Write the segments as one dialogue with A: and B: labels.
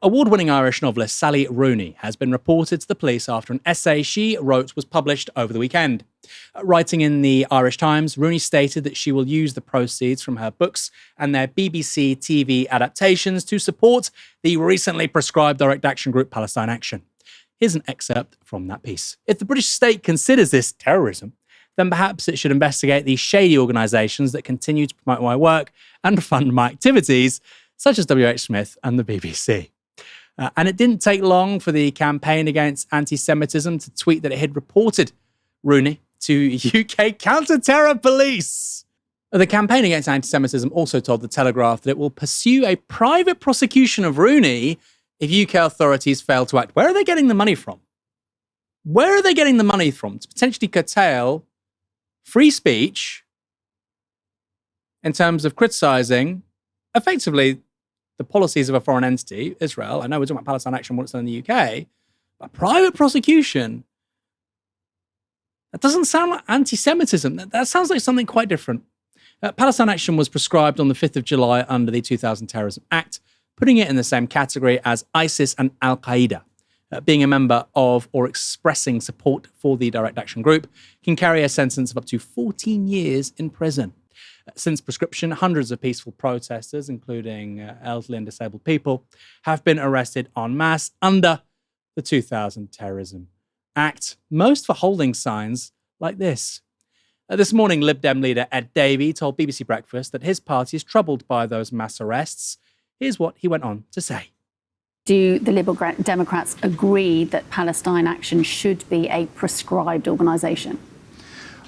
A: Award-winning Irish novelist Sally Rooney has been reported to the police after an essay she wrote was published over the weekend. Writing in the Irish Times, Rooney stated that she will use the proceeds from her books and their BBC TV adaptations to support the recently proscribed direct action group Palestine Action. Here's an excerpt from that piece. If the British state considers this terrorism, then perhaps it should investigate the shady organisations that continue to promote my work and fund my activities, such as WH Smith and the BBC. And it didn't take long for the campaign against anti-Semitism to tweet that it had reported Rooney to UK counter-terror police. The campaign against anti-Semitism also told The Telegraph that it will pursue a private prosecution of Rooney if UK authorities fail to act. Where are they getting the money from? Where are they getting the money from to potentially curtail free speech in terms of criticising, effectively, the policies of a foreign entity, Israel? I know we're talking about Palestine Action, what it's done in the UK, but private prosecution, that doesn't sound like anti-Semitism. That sounds like something quite different. Palestine Action was prescribed on the 5th of July under the 2000 Terrorism Act, putting it in the same category as ISIS and Al-Qaeda. Being a member of or expressing support for the direct action group can carry a sentence of up to 14 years in prison. Since prescription, hundreds of peaceful protesters, including elderly and disabled people, have been arrested en masse under the 2000 Terrorism Act, most for holding signs like this. This morning, Lib Dem leader Ed Davey told BBC Breakfast that his party is troubled by those mass arrests. Here's what he went on to say.
B: Do the Liberal Democrats agree that Palestine Action should be a proscribed organisation?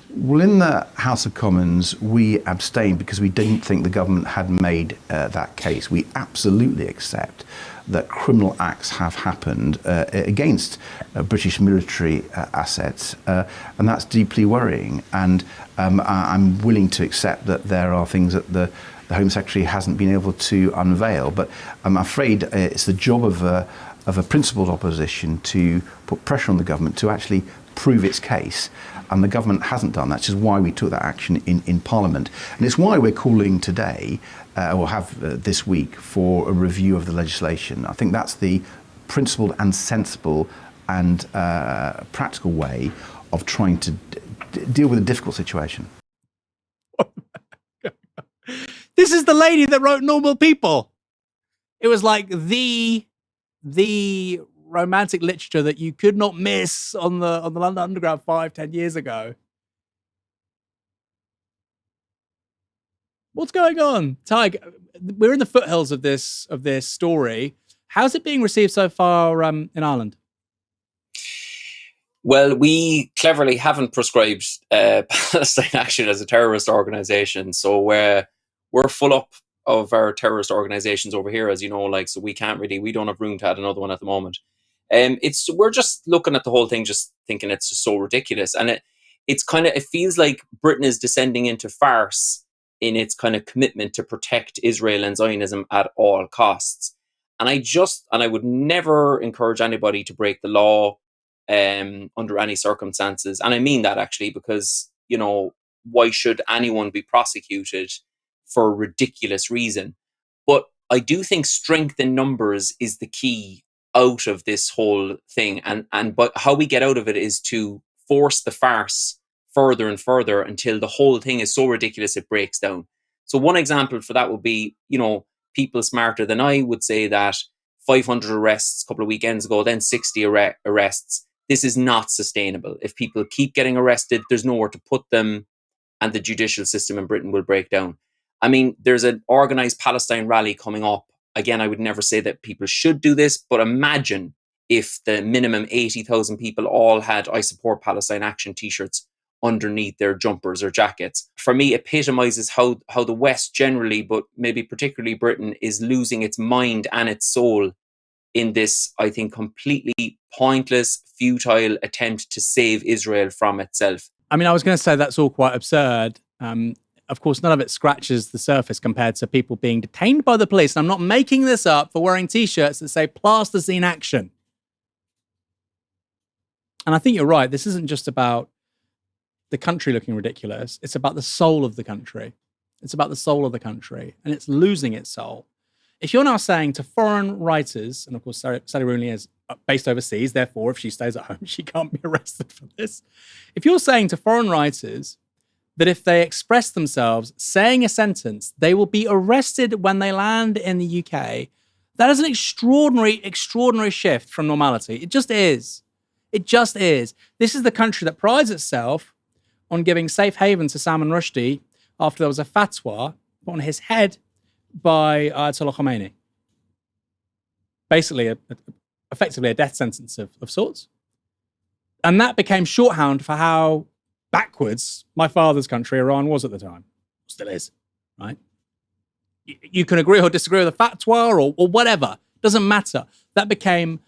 C: Well, in the House of Commons, we abstained because we didn't think the government had made that case. We absolutely accept that criminal acts have happened against British military assets, and that's deeply worrying. And I'm willing to accept that there are things that the Home Secretary hasn't been able to unveil, but I'm afraid it's the job of a principled opposition to put pressure on the government to actually prove its case. And the government hasn't done that, which is why we took that action in Parliament. And it's why we're calling today, or have this week, for a review of the legislation. I think that's the principled and sensible and practical way of trying to deal with a difficult situation.
A: This is the lady that wrote Normal People. It was like the romantic literature that you could not miss on the London Underground 5-10 years ago. What's going on, Tig? We're in the foothills of this story. How's it being received so far in Ireland?
D: Well, we cleverly haven't prescribed Palestine Action as a terrorist organisation, so we're full up of our terrorist organisations over here, as you know, so we don't have room to add another one at the moment. We're just looking at the whole thing, just thinking it's just so ridiculous, and it feels like Britain is descending into farce in its kind of commitment to protect Israel and Zionism at all costs. And I would never encourage anybody to break the law under any circumstances, and I mean that actually, because why should anyone be prosecuted for a ridiculous reason? But I do think strength in numbers is the key out of this whole thing, but how we get out of it is to force the farce further and further until the whole thing is so ridiculous it breaks down. So one example for that would be, people smarter than I would say that 500 arrests a couple of weekends ago, then 60 arrests. This is not sustainable. If people keep getting arrested, there's nowhere to put them, and the judicial system in Britain will break down. I mean, there's an organised Palestine rally coming up. Again, I would never say that people should do this, but imagine if the minimum 80,000 people all had I Support Palestine Action t-shirts underneath their jumpers or jackets. For me, epitomises how the West generally, but maybe particularly Britain, is losing its mind and its soul in this, I think, completely pointless, futile attempt to save Israel from itself.
A: I mean, I was going to say that's all quite absurd. Of course, none of it scratches the surface compared to people being detained by the police. And I'm not making this up, for wearing T-shirts that say Plasticine Action. And I think you're right. This isn't just about the country looking ridiculous. It's about the soul of the country. It's about the soul of the country. And it's losing its soul. If you're now saying to foreign writers, and of course Sally Rooney is based overseas, therefore if she stays at home, she can't be arrested for this. If you're saying to foreign writers that if they express themselves saying a sentence, they will be arrested when they land in the UK, that is an extraordinary shift from normality. It just is. It just is. This is the country that prides itself on giving safe haven to Salman Rushdie after there was a fatwa put on his head by Ayatollah Khomeini. Basically, effectively a death sentence of sorts. And that became shorthand for how backwards my father's country, Iran, was at the time. Still is, right? You can agree or disagree with the fatwa or whatever. Doesn't matter. That became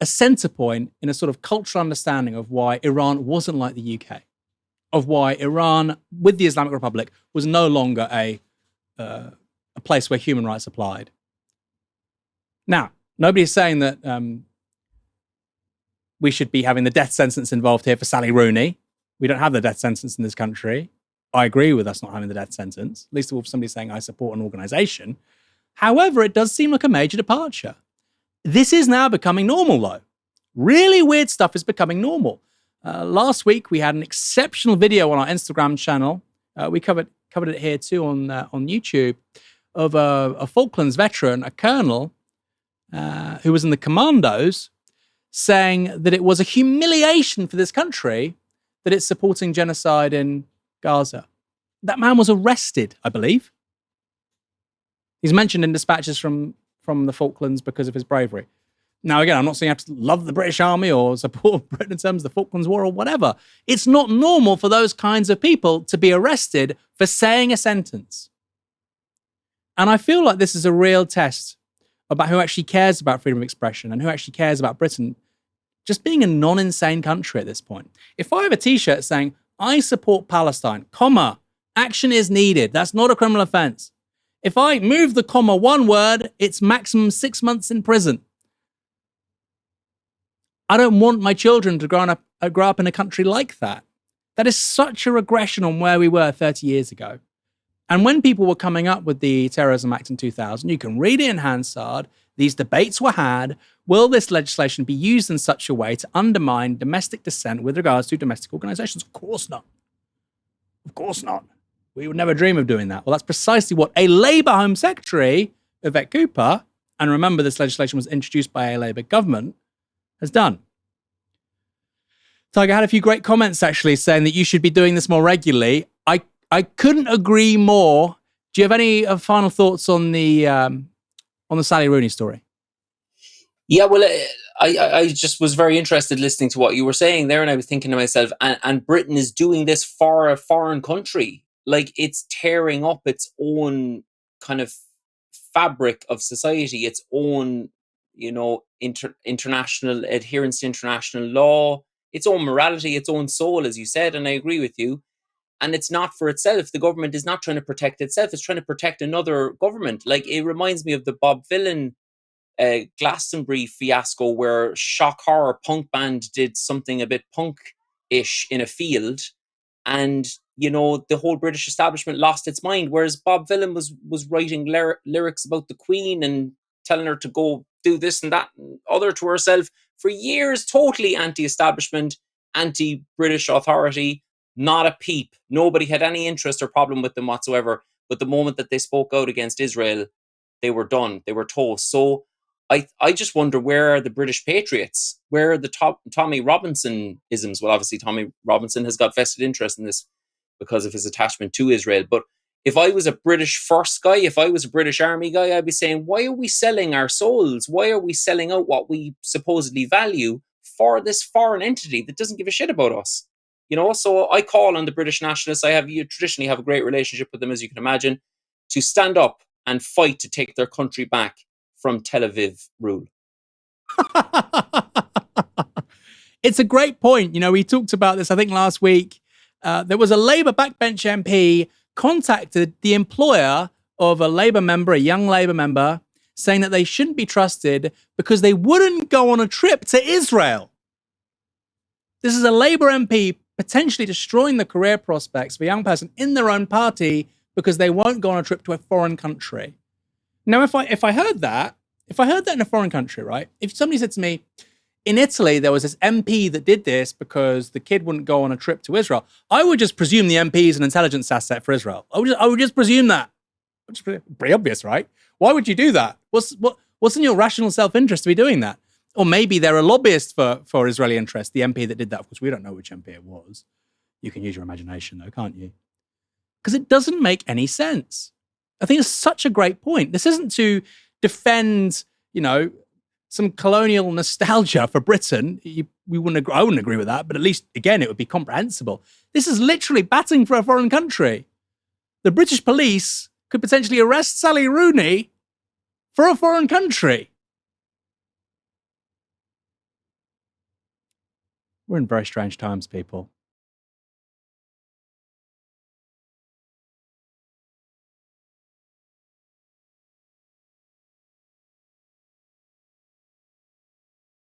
A: a center point in a sort of cultural understanding of why Iran wasn't like the UK, of why Iran, with the Islamic Republic, was no longer a place where human rights applied. Now, nobody's saying that we should be having the death sentence involved here for Sally Rooney. We don't have the death sentence in this country. I agree with us not having the death sentence, at least if somebody's saying I support an organization. However, it does seem like a major departure. This is now becoming normal, though. Really weird stuff is becoming normal. Last week, we had an exceptional video on our Instagram channel. We covered it here too on YouTube, of a Falklands veteran, a colonel, who was in the commandos, saying that it was a humiliation for this country that it's supporting genocide in Gaza. That man was arrested, I believe. He's mentioned in dispatches from the Falklands because of his bravery. Now, again, I'm not saying you have to love the British Army or support Britain in terms of the Falklands War or whatever. It's not normal for those kinds of people to be arrested for saying a sentence. And I feel like this is a real test about who actually cares about freedom of expression and who actually cares about Britain just being a non-insane country at this point. If I have a t-shirt saying, I support Palestine, comma, action is needed, that's not a criminal offense. If I move the comma one word, it's maximum 6 months in prison. I don't want my children to grow up in a country like that. That is such a regression on where we were 30 years ago. And when people were coming up with the Terrorism Act in 2000, you can read it in Hansard, these debates were had. Will this legislation be used in such a way to undermine domestic dissent with regards to domestic organizations? Of course not. Of course not. We would never dream of doing that. Well, that's precisely what a Labour Home Secretary, Yvette Cooper, and remember this legislation was introduced by a Labour government, has done. Tiger had a few great comments actually saying that you should be doing this more regularly. I couldn't agree more. Do you have any final thoughts on the Sally Rooney story?
D: Yeah, well, I just was very interested listening to what you were saying there, and I was thinking to myself, and Britain is doing this for a foreign country. Like, it's tearing up its own kind of fabric of society, its own, international adherence to international law, its own morality, its own soul, as you said, and I agree with you. And it's not for itself. The government is not trying to protect itself. It's trying to protect another government. Like, it reminds me of the Bob Dylan Glastonbury fiasco, where shock horror punk band did something a bit punk-ish in a field, and the whole British establishment lost its mind. Whereas Bob Dylan was writing lyrics about the Queen and telling her to go do this and that and other to herself for years, totally anti-establishment, anti-British authority. Not a peep. Nobody had any interest or problem with them whatsoever. But the moment that they spoke out against Israel, they were done. They were toast. So I just wonder, where are the British patriots? Where are the Tommy Robinson-isms? Well, obviously, Tommy Robinson has got vested interest in this because of his attachment to Israel. But if I was a British first guy, if I was a British Army guy, I'd be saying, why are we selling our souls? Why are we selling out what we supposedly value for this foreign entity that doesn't give a shit about us? So I call on the British nationalists. You traditionally have a great relationship with them, as you can imagine, to stand up and fight to take their country back from Tel Aviv rule.
A: It's a great point. We talked about this, I think, last week. There was a Labour backbench MP contacted the employer of a Labour member, a young Labour member, saying that they shouldn't be trusted because they wouldn't go on a trip to Israel. This is a Labour MP potentially destroying the career prospects of a young person in their own party because they won't go on a trip to a foreign country. Now, if I heard that in a foreign country, right? If somebody said to me, in Italy, there was this MP that did this because the kid wouldn't go on a trip to Israel, I would just presume the MP is an intelligence asset for Israel. I would just presume that. Which is pretty obvious, right? Why would you do that? What's in your rational self-interest to be doing that? Or maybe they're a lobbyist for Israeli interests, the MP that did that. Of course, we don't know which MP it was. You can use your imagination, though, can't you? Because it doesn't make any sense. I think it's such a great point. This isn't to defend, some colonial nostalgia for Britain. I wouldn't agree with that, but at least, again, it would be comprehensible. This is literally batting for a foreign country. The British police could potentially arrest Sally Rooney for a foreign country. We're in very strange times, people.